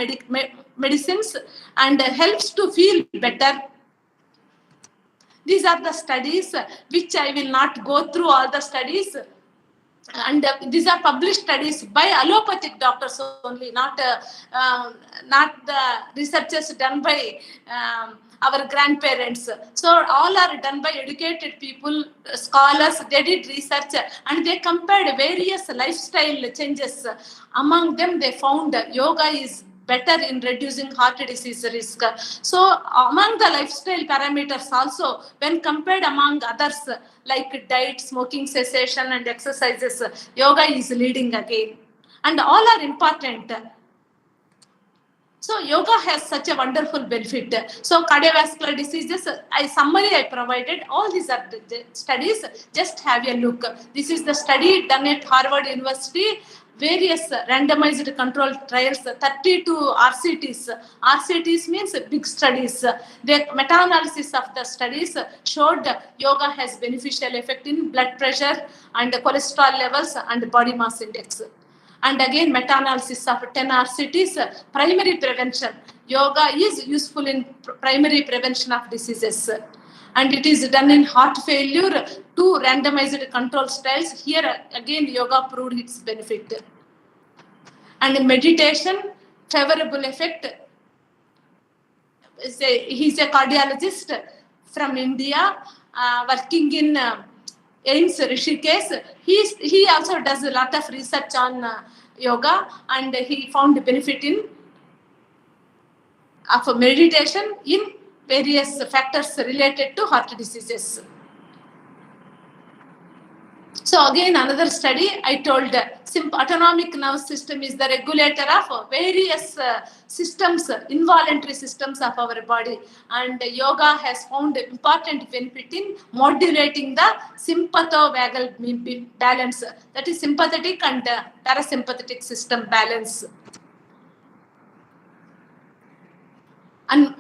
S2: medicines and helps to feel better. These are the studies which I will not go through all the studies. And these are published studies by allopathic doctors only, not the researchers done by our grandparents. So all are done by educated people, scholars. They did research and they compared various lifestyle changes. Among them, they found yoga is better in reducing heart disease risk. So among the lifestyle parameters also, when compared among others like diet, smoking cessation and exercises, yoga is leading again. And all are important. So yoga has such a wonderful benefit. So cardiovascular diseases, I provided. All these are the studies. Just have a look. This is the study done at Harvard University. Various randomized controlled trials, 32 RCTs. RCTs means big studies. The meta-analysis of the studies showed yoga has beneficial effect in blood pressure and cholesterol levels and body mass index. And again, meta-analysis of 10 RCTs, primary prevention. Yoga is useful in primary prevention of diseases. And it is done in heart failure, 2 randomized control trials. Here again, yoga proved its benefit. And in meditation, favorable effect. He's a cardiologist from India, working in AIIMS Rishikesh. He also does a lot of research on yoga, and he found benefit of meditation in various factors related to heart diseases. So again, another study, I told autonomic nervous system is the regulator of various systems, involuntary systems of our body. And yoga has found important benefit in modulating the sympathovagal balance. That is sympathetic and parasympathetic system balance. And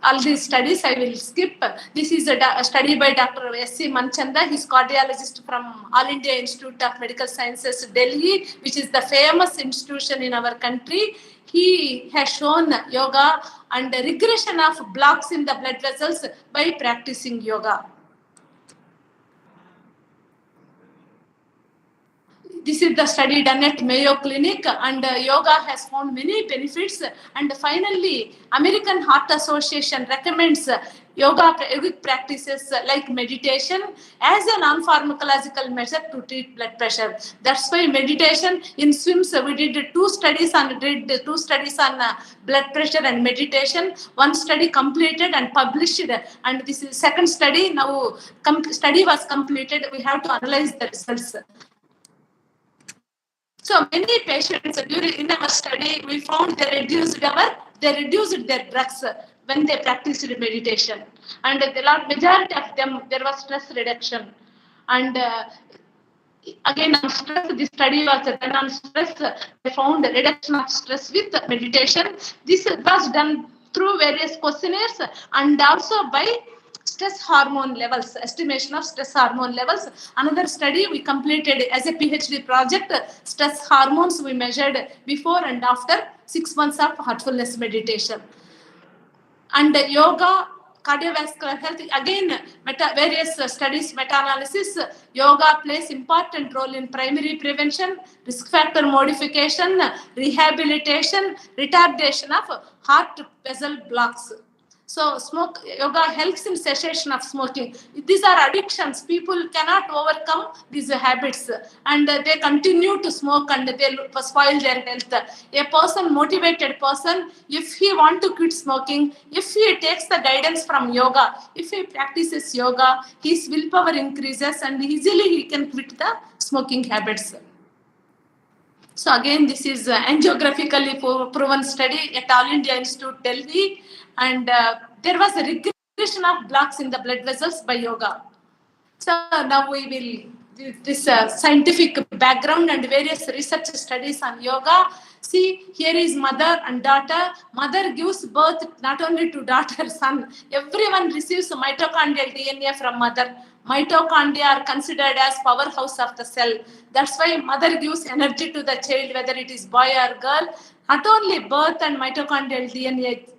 S2: all these studies I will skip. This is a study by Dr. S.C. Manchanda. He's cardiologist from All India Institute of Medical Sciences, Delhi, which is the famous institution in our country. He has shown yoga and regression of blocks in the blood vessels by practicing yoga. This is the study done at Mayo Clinic, and yoga has found many benefits. And finally, American Heart Association recommends yogic practices like meditation as a non-pharmacological measure to treat blood pressure. That's why meditation in swims, we did two studies on blood pressure and meditation. One study completed and published, and this is second study. Now study was completed. We have to analyze the results. So many patients in our study, we found they reduced their drugs when they practiced meditation. And the majority of them, there was stress reduction. And again, on stress, the study was done on stress. They found the reduction of stress with meditation. This was done through various questionnaires and also by stress hormone levels, estimation of stress hormone levels. Another study we completed as a PhD project, stress hormones we measured before and after 6 months of heartfulness meditation. And yoga, cardiovascular health, again, various studies, meta-analysis, yoga plays important role in primary prevention, risk factor modification, rehabilitation, retardation of heart vessel blocks. So yoga helps in cessation of smoking. These are addictions. People cannot overcome these habits and they continue to smoke and they spoil their health. A person, motivated person, if he want to quit smoking, if he takes the guidance from yoga, if he practices yoga, his willpower increases and easily he can quit the smoking habits. So again, this is angiographically proven study at All India Institute, Delhi, and there was a regression of blocks in the blood vessels by yoga. So now we will this scientific background and various research studies on yoga. See, here is mother and daughter. Mother gives birth not only to daughter, son. Everyone receives mitochondrial DNA from mother. Mitochondria are considered as powerhouse of the cell. That's why mother gives energy to the child, whether it is boy or girl. Not only birth and mitochondrial DNA,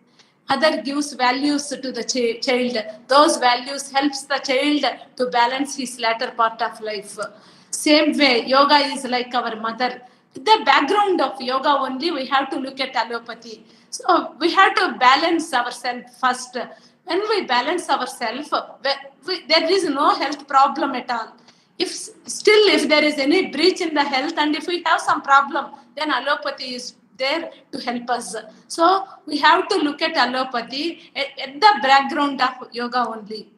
S2: mother gives values to the child. Those values helps the child to balance his latter part of life. Same way, yoga is like our mother. The background of yoga only, we have to look at allopathy. So we have to balance ourselves first. When we balance ourselves, there is no health problem at all. If there is any breach in the health and if we have some problem, then allopathy is there to help us. So we have to look at allopathy at the background of yoga only.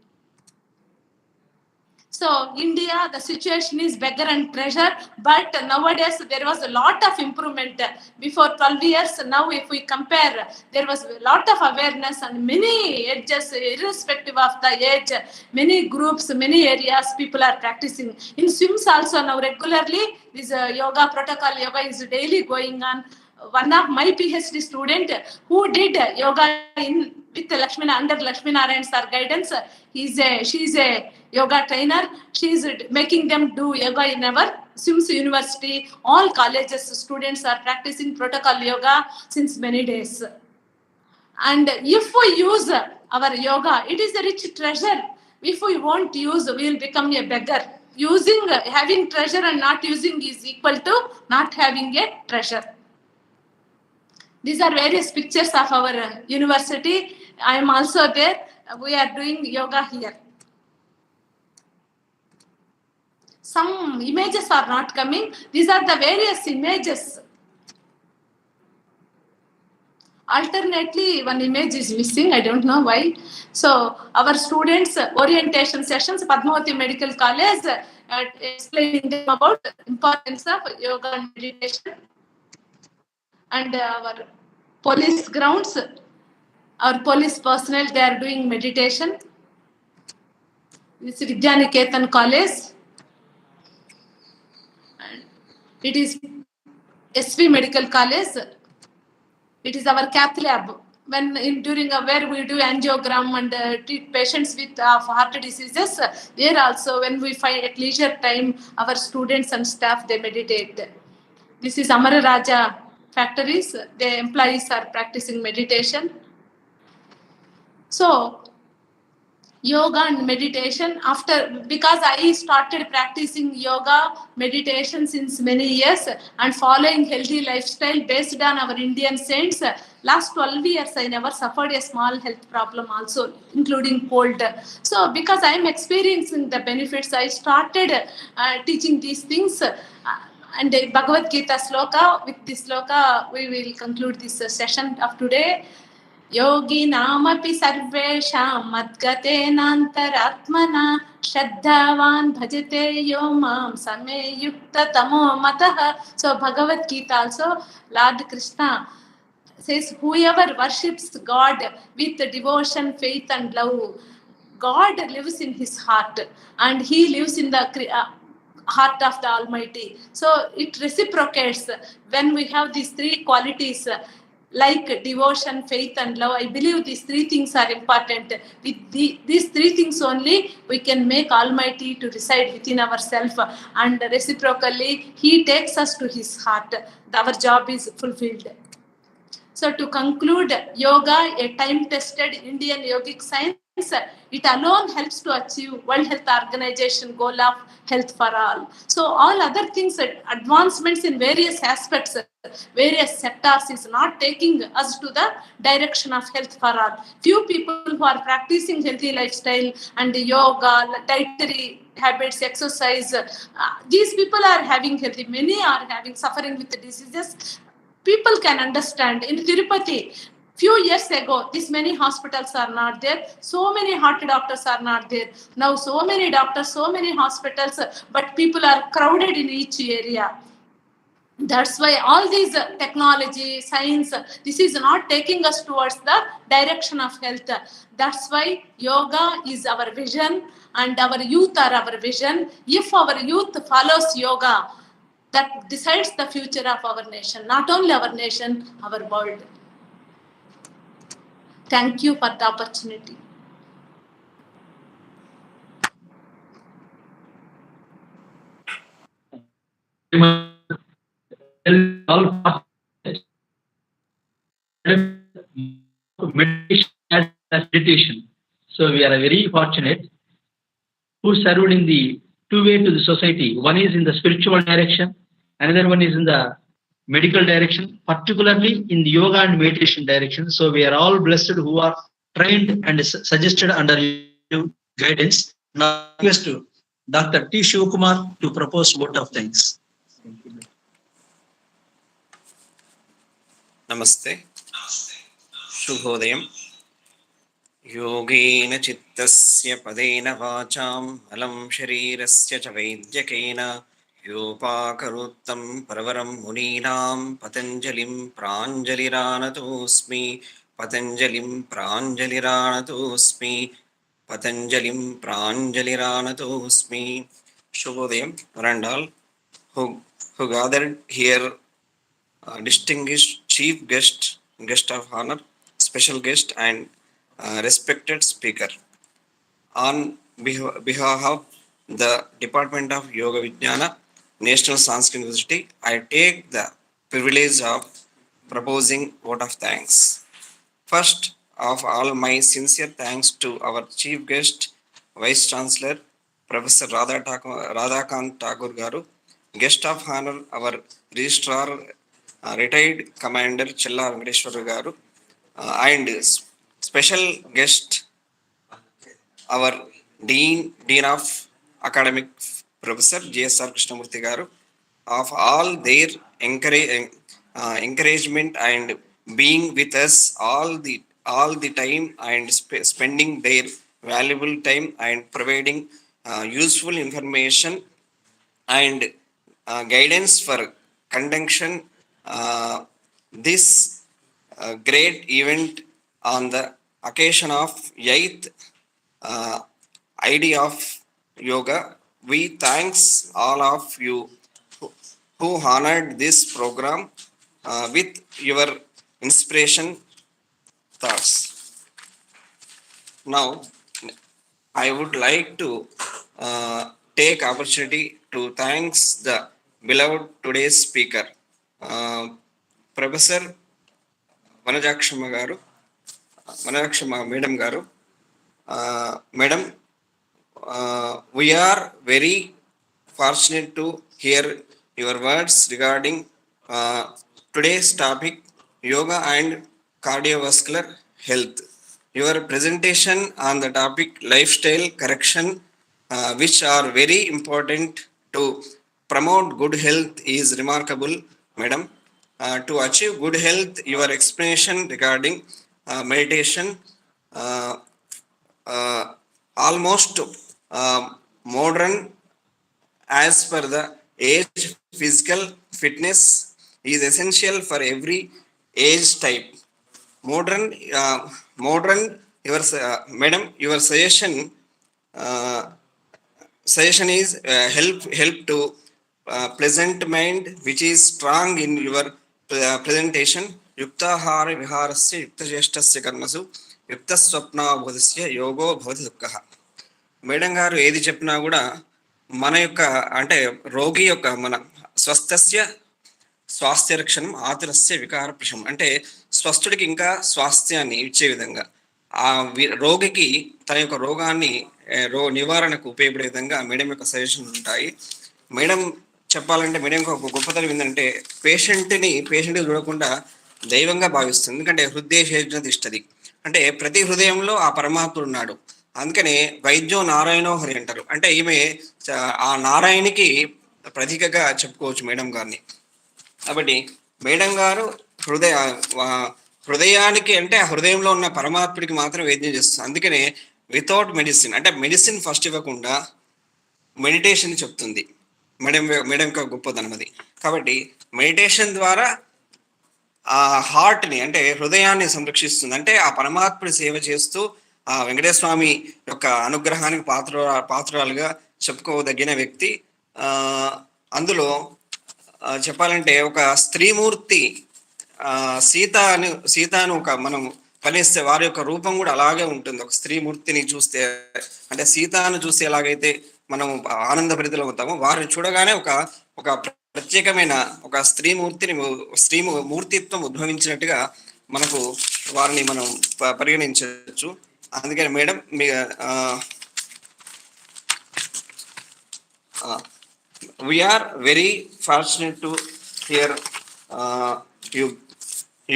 S2: So India, the situation is beggar and treasure, but nowadays there was a lot of improvement. Before 12 years, now if we compare, there was a lot of awareness and many ages, irrespective of the age, many groups, many areas people are practicing. In swims also now regularly, this yoga protocol, yoga is daily going on. One of my PhD student who did yoga with under Lakshmi Narayan sir guidance, she's a yoga trainer. She's making them do yoga in our swims university. All colleges students are practicing protocol yoga since many days. And if we use our yoga, it is a rich treasure. If we won't use, we will become a beggar. Having treasure and not using is equal to not having a treasure. These are various pictures of our university. I am also there. We are doing yoga here. Some images are not coming. These are the various images. Alternately, one image is missing. I don't know why. So our students' orientation sessions, Padmavati Medical College, explaining them about the importance of yoga and meditation. And our police grounds, our police personnel, they are doing meditation. This is Vidyaniketan College. And it is SV Medical College. It is our cath lab. During where we do angiogram and treat patients with heart diseases, there also when we find at leisure time, our students and staff, they meditate. This is Amara Raja factories. The employees are practicing meditation. So yoga and meditation, because I started practicing yoga meditation since many years and following healthy lifestyle based on our Indian saints, last 12 years I never suffered a small health problem also, including cold. So because I am experiencing the benefits, I started teaching these things. And Bhagavad Gita sloka, with this sloka we will conclude this session of today. Yogi namapi sarvesham madgatenantaratmana shraddhavan bhajate yomam same yukta tamo matah. So Bhagavad Gita also, Lord Krishna says, whoever worships God with devotion, faith and love, God lives in his heart and he lives in the heart of the Almighty. So it reciprocates when we have these three qualities. like devotion, faith, and love. I believe these three things are important. With these three things only, we can make Almighty to reside within ourselves, and reciprocally, He takes us to His heart. Our job is fulfilled. So to conclude, yoga, a time-tested Indian yogic science, it alone helps to achieve World Health Organization goal of health for all. So all other things, advancements in various aspects, various sectors is not taking us to the direction of health for all. Few people who are practicing healthy lifestyle and yoga, dietary habits, exercise, these people are having healthy. Many are having suffering with the diseases. People can understand. In Tirupati, few years ago, this many hospitals are not there. So many heart doctors are not there. Now so many doctors, so many hospitals, but people are crowded in each area. That's why all these technology, science, this is not taking us towards the direction of health. That's why yoga is our vision and our youth are our vision. If our youth follows yoga, that decides the future of our nation, not only our nation, our world. Thank you for the opportunity.
S1: Meditation. So we are very fortunate who served in the two way to the society. One is in the spiritual direction, another one is in the medical direction, particularly in the yoga and meditation direction. So we are all blessed who are trained and suggested under your guidance. Now request to Dr. T. Shivakumar to propose vote of thanks.
S7: Namaste. Shubhodayam. योगेन चित्तस्य पदेन वाचां मलं शरीरस्य च वैद्यकेन योपाकरोत्तं परवरं मुनीनां पतञ्जलिं प्राञ्जलिरानतोऽस्मि पतञ्जलिं प्राञ्जलिरानतोऽस्मि पतञ्जलिं प्राञ्जलिरानतोऽस्मि. Shubhodayam, one and all who gathered here, distinguished chief guest, guest of honor, special guest, and respected speaker. On behalf of the Department of Yoga Vijnana, National Sanskrit University, I take the privilege of proposing vote of thanks. First of all, my sincere thanks to our chief guest, Vice Chancellor, Professor Radhakant Thakur Garu, guest of honor, our Registrar, retired Commander Chella Venkateshwara Garu, and special guest, our Dean of Academic, Professor G.S.R. Krishnamurthy Garu, of all their encouragement and being with us all the time and spending their valuable time and providing useful information and guidance for conduction this great event on the occasion of 8th idea of yoga. We thanks all of you who honored this program with your inspiration thoughts. Now, I would like to take opportunity to thanks the beloved today's speaker, Professor Vanajakshama Garu, Vanajakshama Madam Garu. Madam, we are very fortunate to hear your words regarding today's topic, yoga and cardiovascular health. Your presentation on the topic lifestyle correction, which are very important to promote good health, is remarkable, Madam. To achieve good health, your explanation regarding meditation, almost modern as per the age, physical fitness is essential for every age type. Modern, your madam, your suggestion is help to pleasant mind, which is strong in your presentation. యుక్తాహార విహారస్య యుక్తచేష్టస్య కర్మసు యుక్తస్వప్నావబోధస్య యోగో Bhavati దుఃఖః. Madam గారు ఏది చెప్పినా కూడా మన యొక్క అంటే రోగి యొక్క మన స్వస్థస్య స్వాస్థ్య రక్షణం ఆతురస్య వికార ప్రశమం, అంటే స్వస్థుడికి ఇంకా స్వాస్థ్యాన్ని ఇచ్చే విధంగా ఆ రోగికి తన యొక్క రోగాన్ని నివారణకు ఉపయోగపడే విధంగా మేడం యొక్క సజెషన్లు ఉంటాయి. మేడం చెప్పాలంటే మేడం యొక్క ఒక గొప్పతనం ఏంటంటే పేషెంట్ని చూడకుండా దైవంగా భావిస్తుంది. ఎందుకంటే హృదయ తిష్టది, అంటే ప్రతి హృదయంలో ఆ పరమాత్ముడు ఉన్నాడు. అందుకనే వైద్యో నారాయణో హరి అంటారు. అంటే ఈమె ఆ నారాయణికి ప్రతీకగా చెప్పుకోవచ్చు మేడం గారిని. కాబట్టి మేడం గారు హృదయానికి అంటే ఆ హృదయంలో ఉన్న పరమాత్ముడికి మాత్రం వైద్యం చేస్తుంది. అందుకనే వితౌట్ మెడిసిన్, అంటే మెడిసిన్ ఫస్ట్ ఇవ్వకుండా మెడిటేషన్ చెప్తుంది మేడం యొక్క గొప్పదనం అది. కాబట్టి మెడిటేషన్ ద్వారా ఆ హార్ట్ని అంటే హృదయాన్ని సంరక్షిస్తుంది. అంటే ఆ పరమాత్ముడి సేవ చేస్తూ ఆ వెంకటేశ్వర స్వామి యొక్క అనుగ్రహానికి పాత్రలుగా చెప్పుకోదగిన వ్యక్తి. అందులో చెప్పాలంటే ఒక స్త్రీమూర్తి సీతాను ఒక మనం కలిస్తే వారి యొక్క రూపం కూడా అలాగే ఉంటుంది. ఒక స్త్రీమూర్తిని చూస్తే అంటే సీతాను చూస్తే ఎలాగైతే మనం ఆనందభరితలు అవుతామో వారిని చూడగానే ఒక ప్రత్యేకమైన ఒక మూర్తిత్వం ఉద్భవించినట్టుగా మనకు వారిని మనం పరిగణించవచ్చు. అందుకని madam we are very fortunate to hear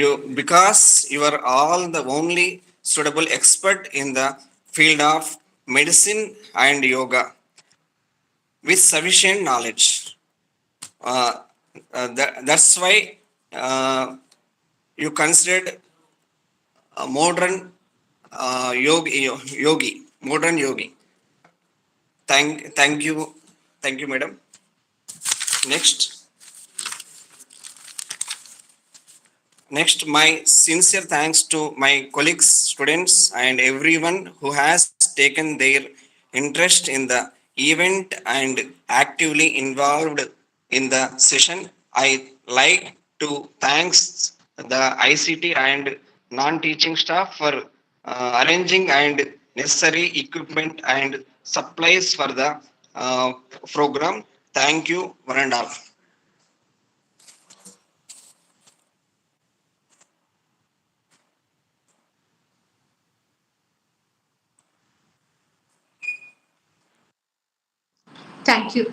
S7: you because you are all the only suitable expert in the field of medicine and yoga with sufficient knowledge. That's why you considered a modern modern yogi. Thank you, madam. Next, my sincere thanks to my colleagues, students, and everyone who has taken their interest in the event and actively involved in the session. I like to thank the ICT and non-teaching staff for arranging and necessary equipment and supplies for the program. Thank you, one and all.
S2: Thank you.